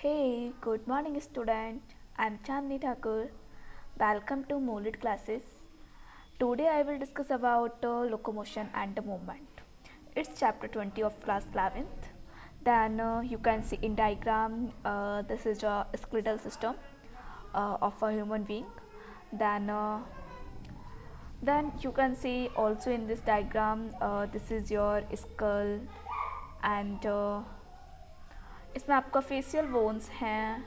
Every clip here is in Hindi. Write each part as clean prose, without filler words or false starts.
Hey, good morning, student. I'm Chandni Thakur. Welcome to Molid classes. Today I will discuss about locomotion and the movement. It's chapter 20 of class 11th. Then you can see in diagram this is a skeletal system of a human being. Then uh, then you can see also in this diagram this is your skull and इसमें आपका फेशियल बोन्स हैं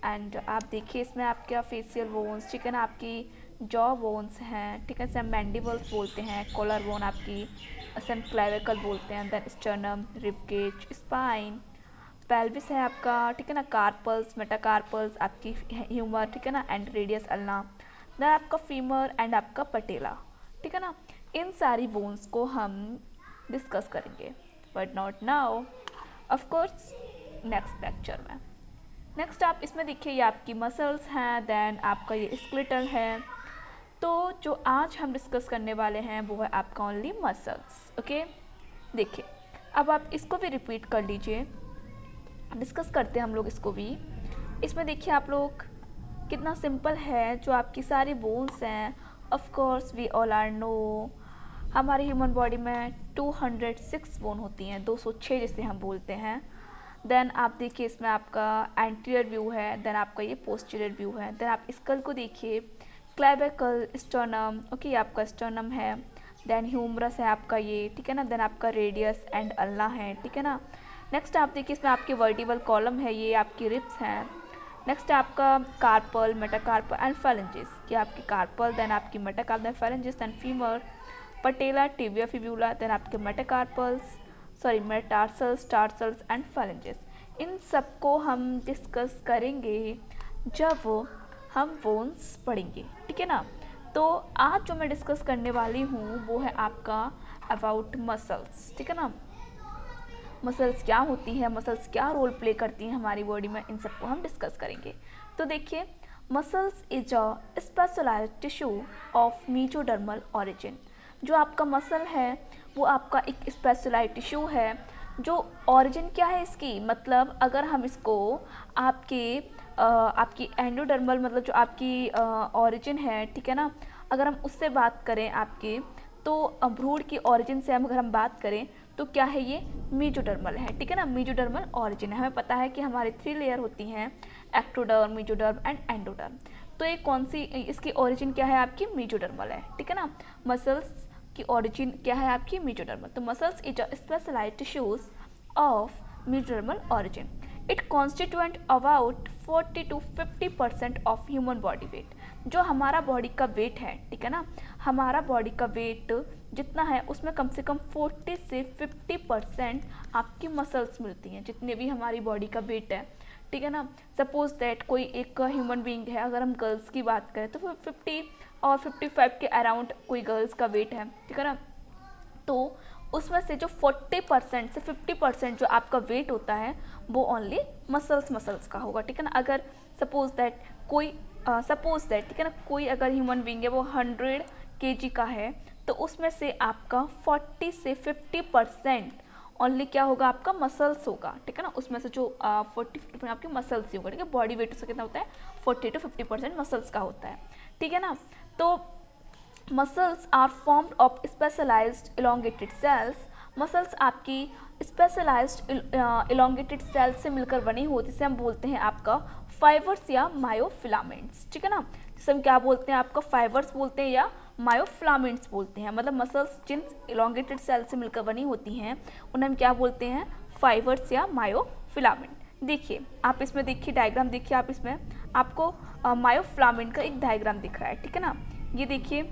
एंड आप देखिए इसमें आपका फेशियल बोन्स ठीक है ना, आपकी जॉ बोन्स हैं ठीक है, सेम मैंडिबल्स बोलते हैं, कॉलर बोन आपकी सेम क्लेविकल बोलते हैं, then sternum, ribcage, spine, pelvis है आपका ठीक है ना, कार्पल्स, मेटाकार्पल्स, आपकी ह्यूमर ठीक है ना, एंड रेडियस अल्ना, देन आपका फीमर एंड आपका पटेला ठीक है ना। इन सारी बोन्स को हम डिस्कस करेंगे but not now, of course next lecture में। नेक्स्ट आप इसमें देखिए ये आपकी मसल्स हैं, देन आपका ये स्केलेटल है। तो जो आज हम डिस्कस करने वाले हैं वो है आपका ओनली मसल्स। ओके, देखिए अब आप इसको भी रिपीट कर लीजिए, डिस्कस करते हैं हम लोग इसको भी। इसमें देखिए आप लोग कितना सिंपल है, जो आपकी सारी बोन्स हैं, of course we all are know हमारे ह्यूमन बॉडी में 206 बोन होती हैं, 206 जिसे हम बोलते हैं। देन आप देखिए इसमें आपका एंटीरियर व्यू है, देन आपका ये पोस्टीरियर व्यू है, देन आप स्कल को देखिए, क्लेविकल, स्टर्नम, ओके ये आपका स्टर्नम है, देन ह्यूमरस है आपका ये ठीक है ना, देन आपका रेडियस एंड अल्ना है ठीक है ना। नेक्स्ट आप देखिए इसमें आपकी वर्टिबल कॉलम है, ये आपकी रिब्स हैं। नेक्स्ट आपका कार्पल, मेटाकार्पल एंड फेलेंजेस, ये आपकी कार्पल, देन आपकी metacarpal, then phalanges, then femur, patella, tibia, fibula, then आपके मेटाटार्सल्स, टार्सल्स एंड फेलेंजेस। इन सबको हम डिस्कस करेंगे जब हम बोन्स पढ़ेंगे ठीक है ना। तो आज जो मैं डिस्कस करने वाली हूँ वो है आपका अबाउट मसल्स ठीक है ना। मसल्स क्या होती है, मसल्स क्या रोल प्ले करती हैं हमारी बॉडी में, इन सबको हम डिस्कस करेंगे। तो देखिए muscles is a specialised tissue of mesodermal origin. जो आपका मसल है वो आपका एक स्पेशलाइज्ड टिश्यू है। जो ओरिजिन क्या है इसकी, मतलब अगर हम इसको आपकी एंडोडर्मल मतलब जो आपकी ओरिजिन है ठीक है ना, अगर हम उससे बात करें आपके, तो भ्रूण की ओरिजिन से अगर हम बात करें तो क्या है, ये मेसोडर्मल है ठीक है ना, मेसोडर्मल ओरिजिन है। हमें पता है कि हमारी 3 लेयर होती हैं, एक्टोडर्म, मेसोडर्म एंड एंडोडर्म। तो ये कौन सी, इसकी ओरिजिन क्या है आपकी, मेसोडर्मल है ठीक है ना। मसल्स की ओरिजिन क्या है आपकी, मेसोडर्मल। तो muscles is a specialised tissues of mesodermal origin. It constituent about 40 to 50% of human body weight. जो हमारा बॉडी का वेट है ठीक है ना, हमारा बॉडी का वेट जितना है उसमें कम से कम 40 से 50% आपकी मसल्स मिलती हैं, जितने भी हमारी बॉडी का वेट है ठीक है ना। सपोज दैट कोई एक ह्यूमन बीइंग है, अगर हम गर्ल्स की बात करें तो 50 और 55 के अराउंड कोई गर्ल्स का वेट है ठीक है ना। तो उसमें से जो 40% से 50% जो आपका वेट होता है वो ओनली मसल्स का होगा ठीक है ना। अगर सपोज दैट ठीक है ना, कोई अगर ह्यूमन बीइंग है वो 100 kg का है, तो उसमें से आपका 40 से 50% ओनली क्या होगा, आपका मसल्स होगा ठीक है ना। उसमें से जो 40-50% आपकी मसल्स ही होगा ठीक है। बॉडी वेट उसका कितना होता है, 40 to 50% मसल्स का होता है ठीक है ना। तो muscles are formed of specialised elongated cells. Muscles आपकी स्पेशलाइज्ड इलोंगेटेड सेल्स से मिलकर बनी होती, जिसे हम बोलते हैं आपका फाइबर्स या मायोफिलामेंट्स ठीक है ना। जिसे हम क्या बोलते हैं, आपका फाइबर्स बोलते हैं या मायोफिलामेंट्स बोलते हैं। मतलब मसल्स जिन इलोंगेटेड सेल से मिलकर बनी होती हैं उन्हें हम क्या बोलते हैं, फाइबर्स या मायोफिलामेंट। देखिए आप इसमें देखिए डायग्राम देखिए, आप इसमें आपको मायोफिलामेंट का एक डायग्राम दिख रहा है ठीक है ना। ये देखिए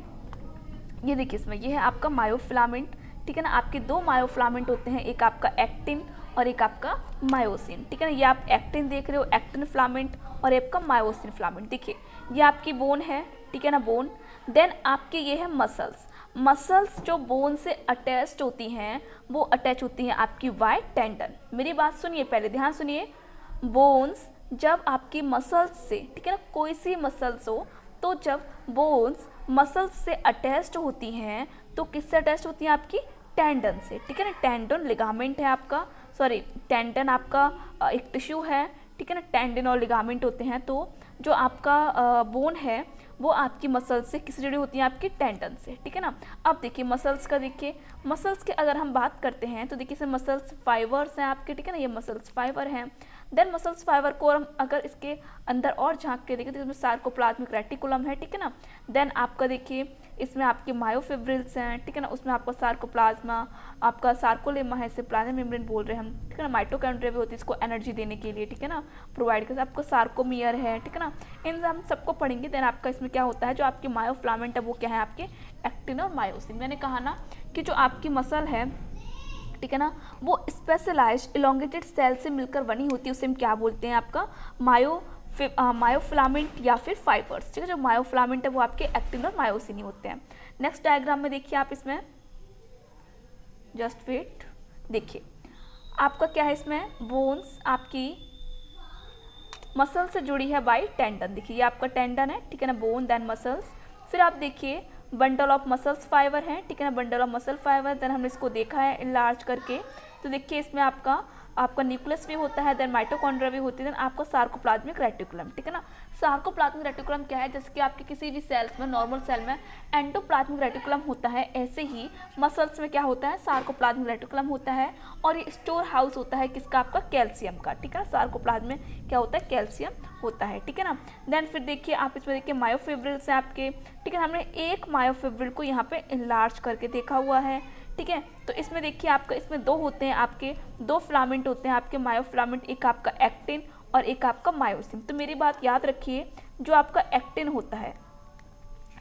इसमें ये है आपका मायोफिलामेंट ठीक है ना। आपके 2 मायोफिलामेंट होते हैं, एक आपका एक्टिन और एक आपका मायोसिन ठीक है ना। ये आप एक्टिन देख रहे हो, एक्टिन फिलामेंट, और आपका मायोसिन फिलामेंट। देखिए ये आपकी बोन है ठीक है ना, बोन। देन आपके ये है मसल्स जो बोन से अटैच्ड होती हैं वो अटैच होती हैं आपकी वाई टेंडन। मेरी बात सुनिए, पहले ध्यान सुनिए। बोन्स जब आपकी मसल्स से ठीक है ना, कोई सी मसल्स हो, तो जब बोन्स मसल्स से अटैच्ड होती हैं तो किससे अटैच्ड होती हैं, आपकी टेंडन से ठीक है ना। टेंडन लिगामेंट है आपका, टेंडन आपका एक टिश्यू है ठीक है ना, टेंडन और लिगामेंट होते हैं। तो जो आपका बोन है वो आपकी मसल्स से किससे जुड़ी होती है, आपकी टेंडन से, ठीक है ना। अब देखिए मसल्स का, देखिए मसल्स के अगर हम बात करते हैं तो देखिए इसमें मसल्स फाइबर्स हैं आपके, ठीक है ना, ये मसल्स फाइबर हैं। देन मसल्स फाइबर को हम अगर इसके अंदर और झांक के देखें तो इसमें सार्कोप्लाज्मिक रेटिकुलम है, ठीक है ना। देन आपका देखिए इसमें आपके मायोफिब्रिल्स हैं, ठीक है ना, उसमें आपका सार्कोप्लाज्मा, आपका सार्कोलेमा है, इसे प्लाज्मा मेम्ब्रेन बोल रहे हैं हम, ठीक है ना। माइटोकॉन्ड्रिया भी होती है इसको एनर्जी देने के लिए, ठीक है ना, प्रोवाइड कर। आपका सार्कोमियर है, ठीक है ना, इन हम सबको पढ़ेंगे। देन आपका इसमें क्या होता है, जो आपकी मायोफ्लामेंट है वो क्या है, आपके एक्टिन और मायोसिन। मैंने कहा ना कि जो आपकी मसल है, ठीक है ना, वो स्पेशलाइज्ड इलोंगेटेड सेल से मिलकर बनी होती है, उसे हम क्या बोलते हैं, आपका मायोफिलामेंट या फिर फाइबर्स, ठीक है। जो मायोफिलामेंट है वो आपके एक्टिन और मायोसिन ही होते हैं। नेक्स्ट डायग्राम में देखिए आप, इसमें जस्ट वेट, देखिए आपका क्या है, इसमें बोन्स आपकी मसल से जुड़ी है बाय टेंडन। देखिए ये आपका टेंडन है, ठीक है ना, बोन देन मसल्स। फिर आप देखिए बंडल ऑफ मसल्स फाइबर है, ठीक है ना, bundle of muscle fibre. Then हमने इसको देखा है इनलार्ज करके, तो देखिए इसमें आपका न्यूक्लियस भी होता है, देन माइटोकॉन्ड्रिया भी होती है, देन आपका सार्कोप्लाज्मिक रेटिकुलम, ठीक है ना। सार्कोप्लाज्मिक रेटिकुलम क्या है, जैसे कि आपके किसी भी सेल्स में, नॉर्मल सेल में एंडोप्लाज्मिक रेटिकुलम होता है, ऐसे ही मसल्स में क्या होता है, सार्कोप्लाज्मिक रेटिकुलम होता है। और ये स्टोर हाउस होता है किसका, आपका कैल्शियम का, ठीक है ना। सार्कोप्लाज्म में क्या होता है, कैल्शियम होता है, ठीक है ना। देन फिर देखिए आप इसमें देखिए मायोफिब्रिल्स हैं आपके, ठीक है, हमने एक मायोफिब्रिल को यहाँ पे इनलार्ज करके देखा हुआ है, ठीक है। तो इसमें देखिए आपका, इसमें दो होते हैं आपके, दो फिलामेंट होते हैं आपके मायोफिलामेंट, एक आपका एक्टिन और एक आपका मायोसिन। तो मेरी बात याद रखिए, जो आपका एक्टिन होता है,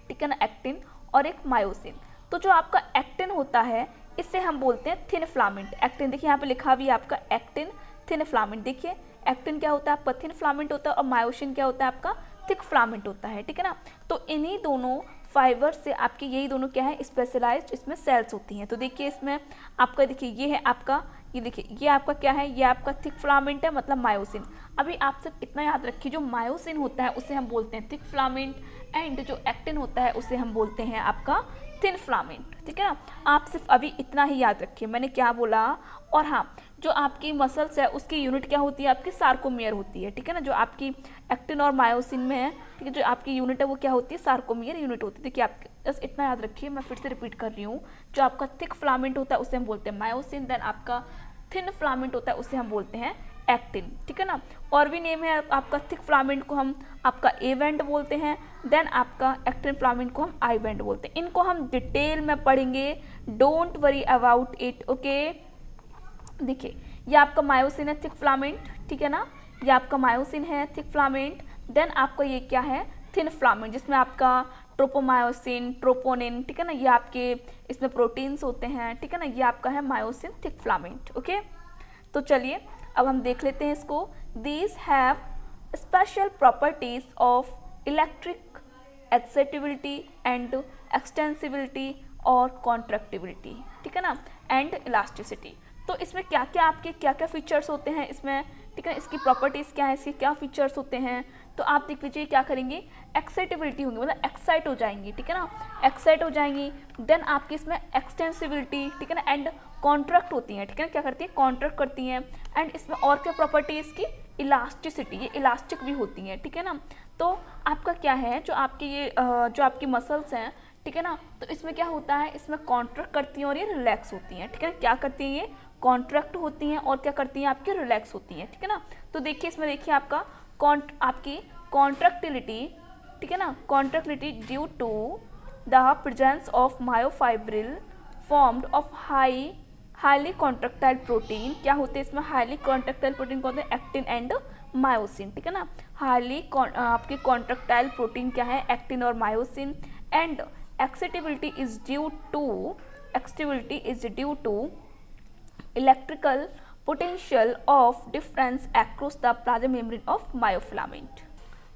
ठीक है ना, एक्टिन और एक मायोसिन। तो जो आपका एक्टिन होता है इससे हम बोलते हैं थिन फिलामेंट। एक्टिन देखिए यहाँ पे लिखा भी है आपका एक्टिन थिन फिलामेंट। देखिए एक्टिन क्या होता है, आपका थिन फिलामेंट होता है, और मायोसिन क्या होता है, आपका थिक फिलामेंट होता है, ठीक है ना। तो इन्हीं दोनों फाइबर से आपके, यही दोनों क्या है, स्पेशलाइज्ड इसमें सेल्स होती हैं। तो देखिए इसमें आपका, देखिए ये है आपका, ये देखिए ये आपका क्या है, ये आपका थिक फिलामेंट है, मतलब मायोसिन। अभी आप सिर्फ इतना याद रखिए, जो मायोसिन होता है उसे हम बोलते हैं थिक फिलामेंट, एंड जो एक्टिन होता है उसे हम बोलते हैं आपका थिन फिलामेंट, ठीक है ना। आप सिर्फ अभी इतना ही याद रखिए मैंने क्या बोला। और हाँ, जो आपकी मसल्स है उसकी यूनिट क्या होती है, आपकी सार्कोमियर होती है, ठीक है ना। जो आपकी एक्टिन और मायोसिन में है, ठीक है, जो आपकी यूनिट है वो क्या होती है, सार्कोमियर यूनिट होती है। देखिए आप बस इतना याद रखिए, मैं फिर से रिपीट कर रही हूँ। जो आपका थिक फिलामेंट होता है उसे हम बोलते हैं मायोसिन, देन आपका थिन फिलामेंट होता है उसे हम बोलते हैं एक्टिन, ठीक है ना। और भी नेम है आपका, थिक फिलामेंट को हम आपका ए बैंड बोलते हैं, देन आपका एक्टिन फिलामेंट को हम आई बैंड बोलते हैं। इनको हम डिटेल में पढ़ेंगे, don't worry about it, okay. देखिए ये आपका मायोसिन है, थिक फिलामेंट, ठीक है ना, ये आपका मायोसिन है, थिक फिलामेंट। देन आपका ये क्या है, थिन फिलामेंट, जिसमें आपका ट्रोपोमायोसिन, ट्रोपोनिन, ठीक है ना, ये आपके इसमें प्रोटीन्स होते हैं, ठीक है ना। ये आपका है मायोसिन थिक फिलामेंट, ओके। तो चलिए अब हम देख लेते हैं इसको। These have special properties of electric excitability and extensibility और कॉन्ट्रैक्टिबिलिटी, ठीक है ना, एंड इलास्टिसिटी। तो इसमें क्या क्या आपके क्या क्या फीचर्स होते हैं इसमें, ठीक है, इसकी प्रॉपर्टीज़ क्या है, इसके क्या फीचर्स होते हैं। तो आप देख लीजिए क्या करेंगे, एक्साइटेबिलिटी होंगी, मतलब एक्साइट हो जाएंगी, ठीक है ना, एक्साइट हो जाएंगी। देन आपकी इसमें एक्सटेंसिबिलिटी, ठीक है ना, एंड कॉन्ट्रैक्ट होती हैं, ठीक है ना, क्या करती है, कॉन्ट्रैक्ट करती हैं। एंड इसमें और क्या प्रॉपर्टी है इसकी, इलास्टिसिटी, ये इलास्टिक भी होती हैं, ठीक है ना। तो आपका क्या है, जो आपकी ये जो आपकी मसल्स हैं, ठीक है ना, तो इसमें क्या होता है, इसमें कॉन्ट्रैक्ट करती हैं और ये रिलैक्स होती हैं, ठीक है ना। क्या करती हैं, ये कॉन्ट्रैक्ट होती हैं और क्या करती हैं, आपकी रिलैक्स होती हैं, ठीक है ना। तो देखिए इसमें देखिए आपका आपकी कॉन्ट्रैक्टिलिटी, ठीक है ना, contractility due to the presence of myofibril formed of highly contractile protein. क्या होते हैं इसमें, हाईली कॉन्ट्रैक्टाइल प्रोटीन कौन है, एक्टिन एंड मायोसिन, ठीक है ना। हाईली आपकी कॉन्ट्रैक्टाइल प्रोटीन क्या है, एक्टिन और myosin. And excitability is due to electrical potential of difference across the plasma membrane of myofilament.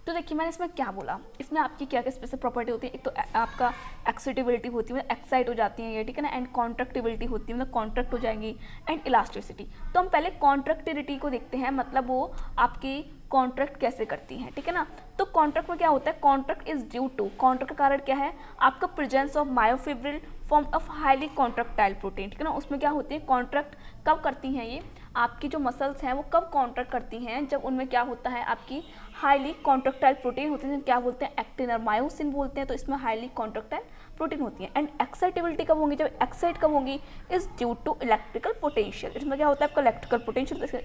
तो देखिए मैंने इसमें क्या बोला, इसमें आपकी क्या क्या स्पेशल प्रॉपर्टी होती है। एक तो आपका एक्साइटेबिलिटी होती है, मतलब एक्साइट हो जाती है ये, ठीक है ना, एंड कॉन्ट्रैक्टिबिलिटी होती है, मतलब कॉन्ट्रैक्ट हो जाएंगी, एंड इलास्टिसिटी। तो हम पहले कॉन्ट्रैक्टिबिलिटी को देखते हैं, मतलब वो आपकी कॉन्ट्रैक्ट कैसे करती हैं, ठीक है ना। तो कॉन्ट्रैक्ट में क्या होता है, contract is due to, contract का कारण क्या है, आपका presence of myofibril form of highly contractile protein, ठीक है ना। उसमें क्या होती है, कॉन्ट्रैक्ट कब करती हैं ये, आपकी जो मसल्स हैं वो कब कॉन्ट्रैक्ट करती हैं, जब उनमें क्या होता है, आपकी हाईली कॉन्ट्रैक्टाइल प्रोटीन होते हैं, क्या बोलते हैं, एक्टिन और मायोसिन बोलते हैं। तो इसमें हाईली कॉन्ट्रैक्टाइल प्रोटीन होती है। एंड एक्साइटेबिलिटी कब होंगी, जब एक्साइट कब होंगी, is due to electrical potential. इसमें क्या होता है आपका इलेक्ट्रिकल पोटेंशियल,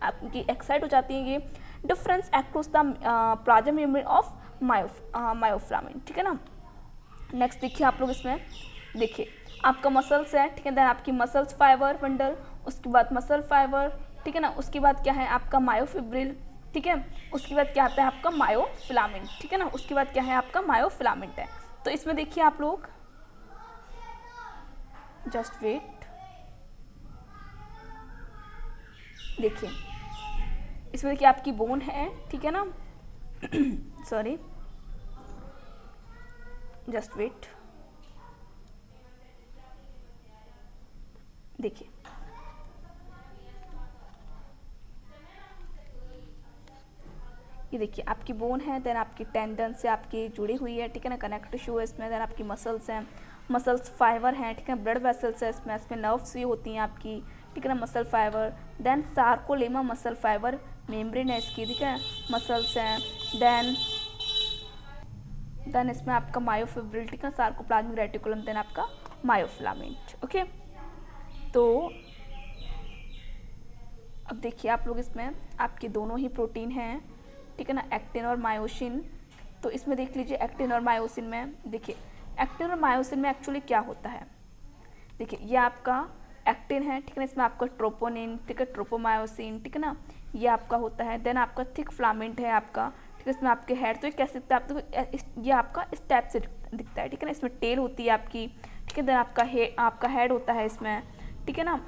आपकी एक्साइट हो जाती है ये। Difference across the plasma membrane of myofilament, ठीक है ना। नेक्स्ट देखिए आप लोग, इसमें देखिए आपका मसल्स है, ठीक है, देन आपकी मसल्स फाइबर बंडल, उसके बाद मसल फाइबर, ठीक है ना, उसके बाद क्या है आपका मायोफिब्रिल, ठीक है, उसके बाद क्या आता है आपका मायोफिलामेंट, ठीक है ना, उसके बाद क्या है आपका मायोफिलामेंट है। तो इसमें देखिए आप लोग, जस्ट वेट, देखिए इसमें देखिए आपकी बोन है, ठीक है ना, सॉरी, जस्ट वेट, देखिए ये देखिए आपकी बोन है, देन आपकी टेंडन से आपकी जुड़ी हुई है, ठीक है ना, कनेक्ट टिश्यू है इसमें, देन आपकी मसल्स हैं, मसल्स फाइबर हैं, ठीक है, ब्लड वेसल्स है इसमें नर्व्स भी होती हैं आपकी, ठीक है ना, muscle fibre, then sarcolemma muscle fibre membrane है इसकी, ठीक है, मसल्स हैं, देन इसमें आपका मायोफिब्रिल, ठीक है, सार्कोप्लाज्मिक रेटिकुलम, देन आपका मायोफिलामेंट। ओके, तो अब देखिए आप लोग, इसमें आपके दोनों ही प्रोटीन हैं, ठीक है ना, एक्टिन और मायोसिन। तो इसमें देख लीजिए एक्टिन और मायोसिन में, देखिए एक्टिन और मायोसिन में एक्चुअली क्या होता है, देखिए ये आपका एक्टिन है, ठीक है ना, इसमें आपका ट्रोपोनिन, ठीक है, ट्रोपोमायोसिन, ठीक है ना, ये आपका होता है। देन आपका थिक फिलामेंट है आपका, ठीक है, इसमें आपके हेड, तो ये कैसे दिखता है आपको, ये आपका इस टाइप से दिखता है, ठीक है ना, इसमें टेल होती है आपकी, ठीक है, देन आपका हेड होता है इसमें, ठीक है ना,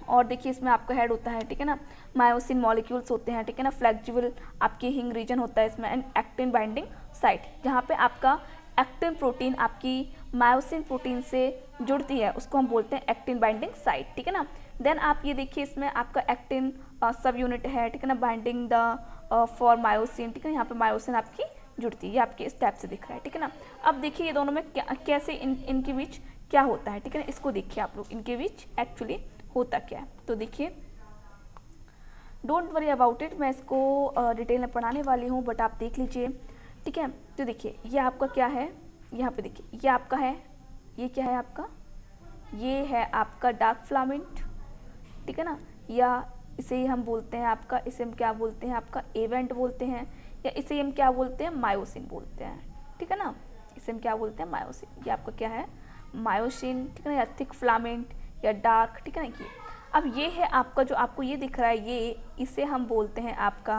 और देखिए इसमें आपका हेड होता है, ठीक है ना, मायोसिन मॉलिक्यूल्स होते हैं, ठीक है ना, फ्लेक्सिबल आपकी हिंग रीजन होता है इसमें, एंड एक्टिन बाइंडिंग साइट, जहाँ पे आपका एक्टिन प्रोटीन आपकी मायोसिन प्रोटीन से जुड़ती है, उसको हम बोलते हैं एक्टिन बाइंडिंग साइट, ठीक है ना। देन आप ये देखिए इसमें आपका एक्टिन सब यूनिट है, ठीक है ना, बाइंडिंग द फॉर मायोसिन, ठीक है, यहाँ पे मायोसिन आपकी जुड़ती है, ये आपके इस टाइप से दिख रहा है, ठीक है ना। अब देखिए ये दोनों में कैसे इनके बीच क्या होता है, ठीक है ना, इसको देखिए आप लोग, इनके बीच एक्चुअली होता क्या है। तो देखिए डोंट वरी अबाउट इट, मैं इसको डिटेल में पढ़ाने वाली हूँ, बट आप देख लीजिए, ठीक है। तो देखिए ये आपका क्या है, यहाँ पे देखिए ये आपका है, ये क्या है आपका, ये है आपका डार्क फिलामेंट, ठीक है ना, या इसे ही हम बोलते हैं आपका, इसे हम क्या बोलते हैं आपका एवेंट बोलते हैं, या इसे हम क्या बोलते हैं मायोसिन बोलते हैं, ठीक है ना, इसे हम क्या बोलते हैं मायोसिन। ये आपका क्या है मायोसिन, ठीक है ना, या थिक फिलामेंट या डार्क, ठीक है ना। ये अब ये है आपका जो आपको ये दिख रहा है, ये इसे हम बोलते हैं आपका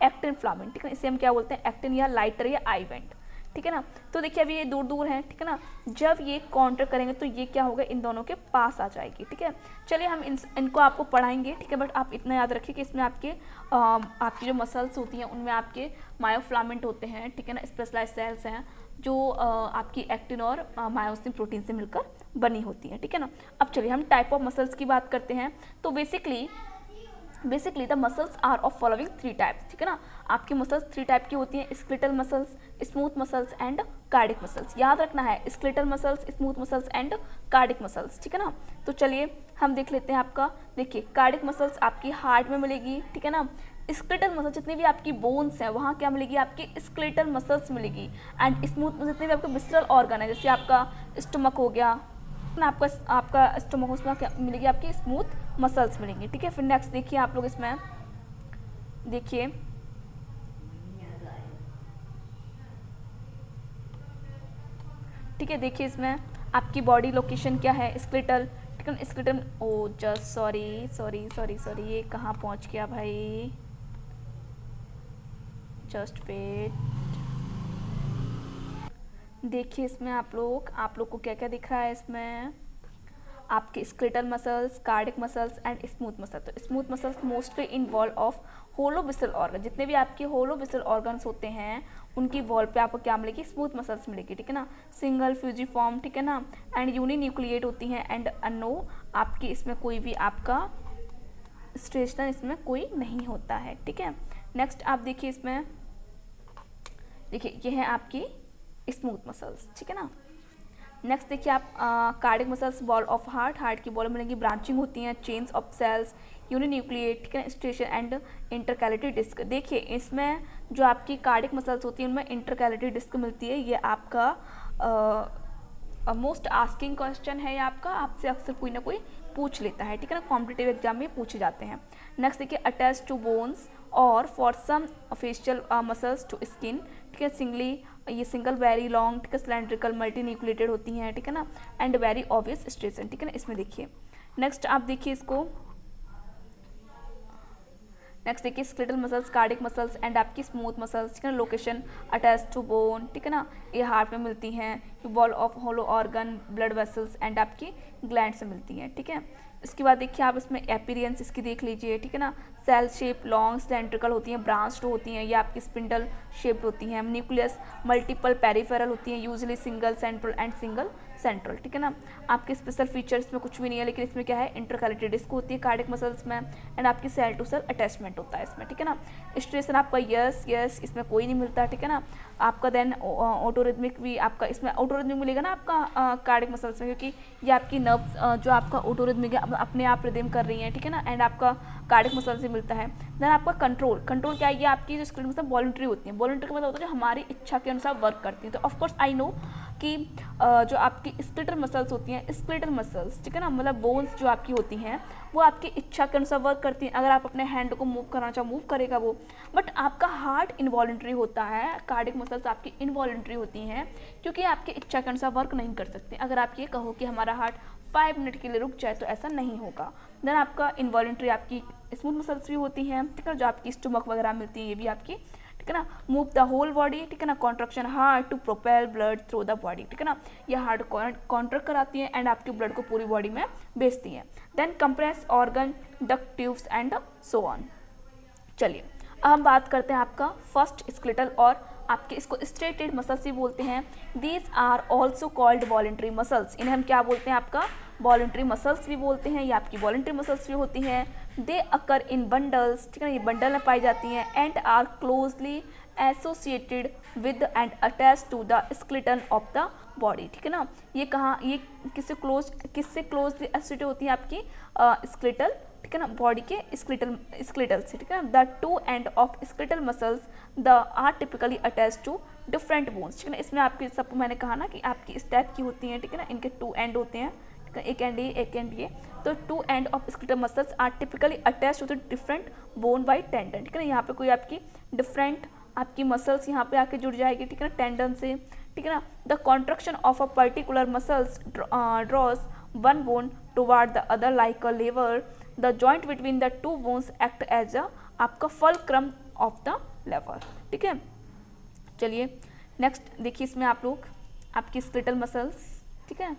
एक्टिन फिलामेंट, ठीक है, इसे हम क्या बोलते हैं एक्टिन या लाइटर या आइवेंट, ठीक है ना। तो देखिए अभी ये दूर दूर है, ठीक है ना, जब ये काउंटर करेंगे तो ये क्या होगा, इन दोनों के पास आ जाएगी, ठीक है। चलिए हम इनको आपको पढ़ाएंगे, ठीक है, बट आप इतना याद रखिए कि इसमें आपकी जो मसल्स होती हैं उनमें आपके मायोफिलामेंट होते हैं, ठीक है ना, स्पेशलाइज्ड सेल्स हैं जो आपकी एक्टिन और मायोसिन प्रोटीन से मिलकर बनी होती हैं, ठीक है ना। अब चलिए हम टाइप ऑफ मसल्स की बात करते हैं। तो basically the muscles are of following 3 types, ठीक है ना। आपकी मसल्स 3 टाइप की होती हैं, skeletal muscles, smooth muscles and cardiac muscles. याद रखना है, skeletal muscles, smooth muscles and cardiac muscles, ठीक है ना। तो चलिए हम देख लेते हैं आपका, देखिए कार्डिक मसल्स आपकी हार्ट में मिलेगी, ठीक है ना। स्केलेटल मसल जितनी भी आपकी बोन्स हैं वहाँ क्या मिलेगी, आपकी स्केलेटल मसल्स मिलेगी। एंड स्मूथ जितने भी आपके विसरल ऑर्गन है, जैसे आपका स्टमक हो गया ना, आपका स्टमक, उसमें क्या मिलेगी, आपकी स्मूथ मसल्स मिलेंगी, ठीक है। फिर नेक्स्ट देखिए आप लोग, इसमें देखिए ठीक है, देखिए इसमें आपकी बॉडी लोकेशन क्या है, स्केलेटल, ठीक है, स्केलेटल, ओ जस्ट सॉरी ये कहाँ पहुँच गया भाई, जस्ट वेट। देखिए इसमें आप लोग को क्या क्या दिख रहा है, इसमें आपके skeletal muscles, cardiac muscles and smooth muscle. तो smooth muscles mostly involve of hollow visceral organ, जितने भी आपके होलो विसल ऑर्गन्स होते हैं उनकी वॉल पे आपको क्या मिलेगी, स्मूथ मसल्स मिलेगी, ठीक है ना। सिंगल फ्यूजिफॉर्म, ठीक है ना, एंड यूनिन्यूक्लिएट होती हैं, एंड अनो आपकी इसमें कोई भी आपका स्ट्रेचनर इसमें कोई नहीं होता है, ठीक है। नेक्स्ट आप देखिए इसमें, देखिए ये है आपकी स्मूथ मसल्स, ठीक है ना। नेक्स्ट देखिए आप cardiac muscles ball of heart की बॉल मिलेंगी, ब्रांचिंग होती हैं, चेन्स ऑफ सेल्स, यूनिन्यूक्लिएट, ठीक है, स्टेशन एंड इंटरकैलेटरी डिस्क। देखिए इसमें जो आपकी कार्डिक मसल्स होती हैं उनमें इंटरकैलेटरी डिस्क मिलती है। ये आपका मोस्ट आस्किंग क्वेश्चन है, ये आपसे अक्सर कोई ना कोई पूछ लेता है, ठीक है ना, कॉम्पिटिटिव एग्जाम में पूछे जाते हैं। नेक्स्ट देखिए अटैच टू बोन्स और for some facial muscles to skin, ठीक है, सिंगली, ये सिंगल वेरी लॉन्ग, ठीक है, सिलेंड्रिकल मल्टी न्यूक्लिएटेड होती हैं, ठीक है ना, एंड वेरी ऑब्वियस स्ट्रेशन, ठीक है ना, इसमें देखिए। नेक्स्ट आप देखिए इसको, नेक्स्ट देखिए skeletal muscles, cardiac muscles and आपकी स्मूथ मसल्स, ठीक है ना, लोकेशन अटैच टू बोन, ठीक है ना, ये हार्ट में मिलती हैं, ball of hollow organ, blood vessels and आपकी ग्लैंड से मिलती हैं, ठीक है। इसके बाद देखिए आप इसमें एपीरियंस इसकी देख लीजिए, ठीक है ना, सेल शेप लॉन्ग सिलेंड्रिकल होती हैं, ब्रांच्ड होती हैं, ये आपकी स्पिंडल शेप्ड होती हैं, न्यूक्लियस मल्टीपल पेरिफेरल होती हैं, usually single central and single central, ठीक है ना। आपके स्पेशल फीचर्स में कुछ भी नहीं है, लेकिन इसमें क्या है, इंटरकैलेटरी डिस्क होती है कार्डिक मसल्स में, एंड आपकी सेल टू सेल अटैचमेंट होता है इसमें, ठीक है ना। स्ट्रेशन आपका यस इसमें कोई नहीं मिलता, ठीक है ना। आपका देन ऑटोरिथमिक भी आपका इसमें ऑटोरिथमिक मिलेगा ना आपका कार्डिक मसल्स में, क्योंकि ये आपकी नर्व्स जो आपका ऑटोरिथमिक है अपने आप रिदम कर रही हैं, ठीक है ना, एंड आपका कार्डिक मसल से मिलता है। देन आपका कंट्रोल क्या है, ये आपकी जो स्केलेटल मसल वॉलंटरी होती है, वॉलंटरी का मतलब होता है जो हमारी इच्छा के अनुसार वर्क करती हैं। तो ऑफकोर्स आई नो कि जो आपकी स्केलेटल मसल्स होती हैं, स्केलेटल मसल्स, ठीक है ना, मतलब बोन्स जो आपकी होती हैं वो आपकी इच्छा के अनुसार वर्क करती हैं। अगर आप अपने हैंड को मूव करना चाहो मूव करेगा वो, बट आपका हार्ट इनवॉलंटरी होता है, कार्डिक मसल्स आपकी इनवॉलंटरी होती हैं, क्योंकि आपकी इच्छा के अनुसार वर्क नहीं कर सकते। अगर आप ये कहो कि हमारा हार्ट 5 मिनट के लिए रुक जाए तो ऐसा नहीं होगा। देन आपका इनवॉलंटरी आपकी स्मूथ मसल्स भी होती हैं, ठीक है, जो आपकी स्टमक वगैरह मिलती है, ये भी आपकी, ठीक है ना, मूव द होल बॉडी, ठीक है ना, contraction heart to propel blood through the body, ठीक है ना, ये हार्ट कॉन्ट्रैक्ट कराती हैं एंड आपके ब्लड को पूरी बॉडी में भेजती हैं। Then compress organ, duct tubes and so on. चलिए अब हम बात करते हैं आपका फर्स्ट स्केलेटल और आपके इसको स्ट्रेटेड मसल्स भी बोलते हैं। These are also called voluntary muscles, इन्हें हम क्या बोलते हैं, आपका वॉलंटरी मसल्स भी बोलते हैं, ये आपकी वॉलंटरी मसल्स भी होती हैं। दे अकर इन बंडल्स, ठीक है ना, ये बंडल में पाई जाती हैं, and are closely associated with and attach to the skeleton of the body, ठीक है ना। ये कहाँ, ये किससे क्लोजली एसोसिएटेड होती है, आपकी स्केलेटल, ठीक है ना, बॉडी के स्केलेटल से, ठीक है ना। The two end of skeletal muscles the are typically attach to different bones, ठीक है ना। इसमें आपकी सबको मैंने कहा ना कि आपकी इस टाइप की होती हैं, ठीक है ना, इनके 2 एंड होते हैं, एक एंड ये एक एंड ये, तो 2 end of skeletal muscles are typically attach to the different bone by tendon, ठीक है ना। यहाँ पे कोई आपकी डिफरेंट आपकी मसल्स यहाँ पे आके जुड़ जाएगी, ठीक है ना, टेंडन से, ठीक है ना। The contraction of a particular muscles draws one bone toward the other like a lever, the joint between the 2 bones act as a आपका फलक्रम ऑफ द लेवर, ठीक है। चलिए नेक्स्ट देखिए इसमें आप लोग आपकी स्केलेटल मसल्स, ठीक है,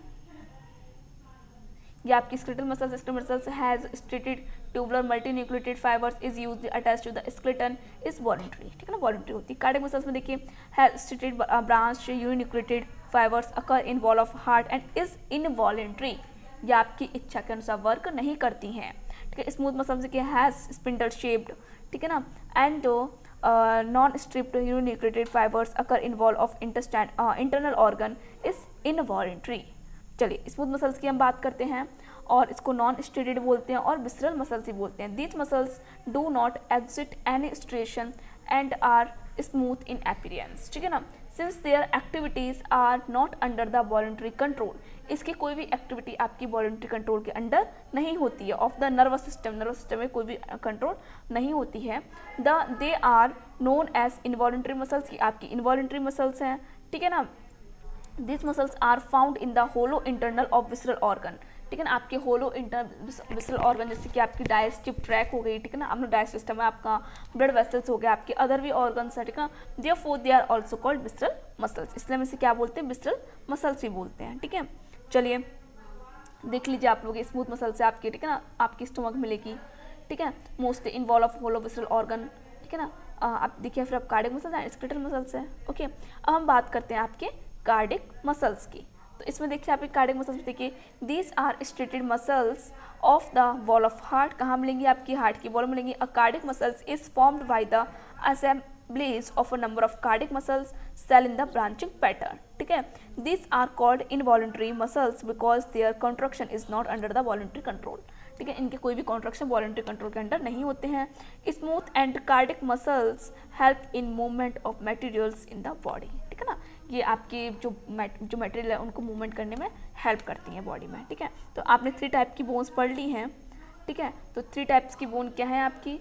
ये आपकी skeletal muscles has striated tubular multinucleated fibres is used attached to the skeleton is voluntary, ठीक है ना, वॉलंटरी होती है। कार्डिक मसल्स में देखिए has striated branch uninucleated fibres occur in wall of heart and is involuntary, ये आपकी इच्छा के अनुसार वर्क नहीं करती हैं, ठीक है। स्मूथ मसल्स देखिए हैज स्पिंडल शेप्ड, ठीक है ना, and non striped uninucleated fibres occur in wall of internal organ is involuntary. चलिए स्मूथ मसल्स की हम बात करते हैं और इसको नॉन स्टेटेड बोलते हैं और विसरल मसल्स ही बोलते हैं। These muscles do not exhibit any striation and are smooth in appearance, ठीक है ना, since their activities are not under the voluntary control, इसकी कोई भी एक्टिविटी आपकी वॉलंटरी कंट्रोल के अंडर नहीं होती है, ऑफ द नर्वस सिस्टम में कोई भी कंट्रोल नहीं होती है। They are known as involuntary muscles, की आपकी इनवॉलंटरी मसल्स हैं, ठीक है ना। This muscles are found in the hollow internal of visceral organ, ठीक है ना, आपके होलो विसरल ऑर्गन जैसे कि आपकी डाइजेस्टिव ट्रैक हो गई, ठीक है ना, आपने डाइजेस्टिव सिस्टम है, आपका ब्लड वेसल्स हो गया, आपके अदर भी ऑर्गन्स है, ठीक है ना, therefore they are also called visceral muscles, इसलिए हम इसे क्या बोलते हैं, विसरल मसल्स भी बोलते हैं, ठीक है। चलिए देख लीजिए आप लोग स्मूथ मसल से आपके, ठीक है ना, आपकी स्टमक मिलेगी, ठीक है, mostly involve of hollow visceral organ, ठीक है ना। आप देखिए फिर आप cardiac muscles and skeletal muscles है, ओके। अब हम बात करते हैं आपके कार्डिक मसल्स की, तो इसमें देखिए आपके कार्डिक मसल्स देखिए, these are striated muscles of the wall of heart, कहाँ मिलेंगी, आपकी हार्ट की वॉल मिलेंगी। A cardiac muscles is formed by the blaze of a number of cardiac muscles cell in the branching pattern, ठीक है। This are called involuntary muscles because their contraction is not under the voluntary control, ठीक है। इनके कोई भी कॉन्ट्रैक्शन वॉलंटरी कंट्रोल के अंडर नहीं होते हैं। Smooth and cardiac muscles help in movement of materials in the body, ठीक है ना। ये आपके जो मटेरियल है उनको मूवमेंट करने में हेल्प करती हैं बॉडी में, ठीक है। तो आपने 3 टाइप की बोन्स पढ़ ली हैं, ठीक है। तो 3 टाइप्स की बोन क्या है आपकी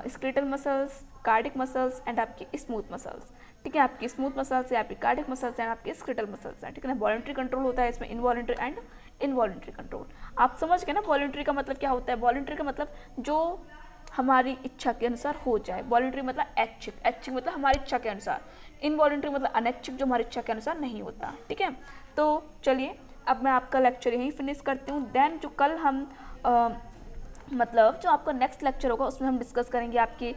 skeletal muscles, cardiac muscles and आपकी स्मूथ मसल्स, ठीक है। आपकी स्मूथ मसल्स है, आपकी कार्डिक मसल्स एंड आपकी स्केलेटल मसल्स हैं, ठीक है ना। वॉलंटरी कंट्रोल होता है इसमें, इनवॉलंटरी एंड इनवॉलंटरी कंट्रोल। आप समझ गए ना वॉलंटरी का मतलब क्या होता है। वॉलंटरी का मतलब जो हमारी इच्छा के अनुसार हो जाए, वॉलंटरी मतलब ऐच्छिक, ऐच्छिक मतलब हमारी इच्छा के अनुसार, इनवॉलंटरी मतलब अनैच्छिक जो हमारी इच्छा के अनुसार नहीं होता, ठीक है। तो चलिए अब मैं आपका लेक्चर यहीं फिनिश करती हूँ। देन जो कल हम मतलब जो आपका नेक्स्ट लेक्चर होगा उसमें हम डिस्कस करेंगे आपके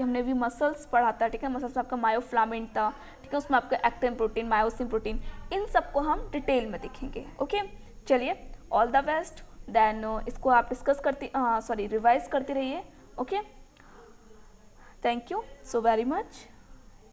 हमने भी मसल्स पढ़ा था, ठीक है। मसल्स में आपका मायोफ्लामेंट था, ठीक है। उसमें आपका एक्टिन प्रोटीन, मायोसिन प्रोटीन, इन सबको हम डिटेल में देखेंगे, ओके। चलिए ऑल द बेस्ट। देन इसको आप रिवाइज करते रहिए, okay. Thank you so very much.